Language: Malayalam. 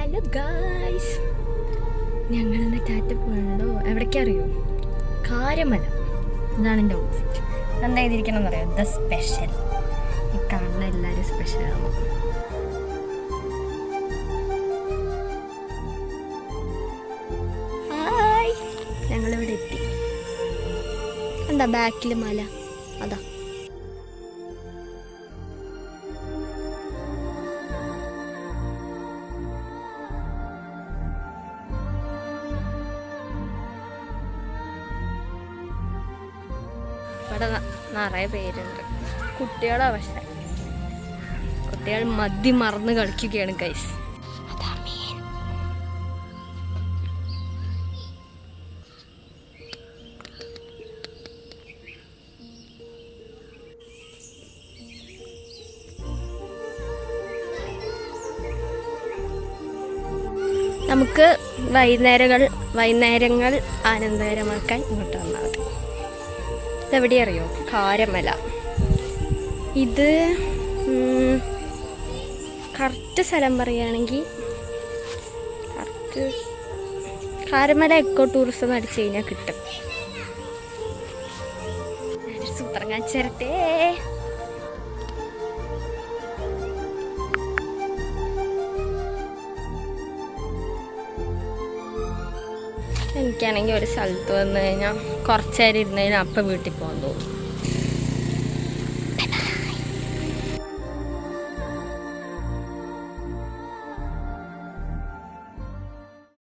ഹലോ ഗായ്സ്, ഞങ്ങളിന്ന് ടാറ്റ പോകണല്ലോ. എവിടേക്കറിയോ? കാര്യമല. ഇതാണ് എൻ്റെ ഔട്ട്ഫിറ്റ്. എന്താ ചെയ്തിരിക്കണം എന്നറിയോ? The special. ഈ കാണുന്ന എല്ലാവരും സ്പെഷ്യലാണ്. ഹായ്, ഞങ്ങളിവിടെ എത്തി. എന്താ ബാക്കിൽ മല? അതാ. ഇവിടെ നിറയെ പേരുണ്ട്. കുട്ടികളാ, പക്ഷെ കുട്ടികൾ മതി മറന്ന് കളിക്കുകയാണ് ഗൈസ്. നമുക്ക് വൈകുന്നേരങ്ങൾ ആനന്ദകരമാക്കാൻ ഇങ്ങോട്ട് വന്നാൽ മതി. ഇതെവിടെ അറിയോ? കാരമല. ഇത് കറക്റ്റ് സ്ഥലം പറയുകയാണെങ്കിൽ കാരമല എക്കോ ടൂറിസം അടിച്ചു കഴിഞ്ഞാൽ കിട്ടും. സൂത്രം കാണിച്ചേരട്ടെ. എനിക്കാണെങ്കിൽ ഒരു സ്ഥലത്ത് വന്നു കഴിഞ്ഞാൽ കുറച്ച് നേരം ഇരുന്ന് കഴിഞ്ഞാൽ അപ്പം വീട്ടിൽ പോകാൻ തോന്നും.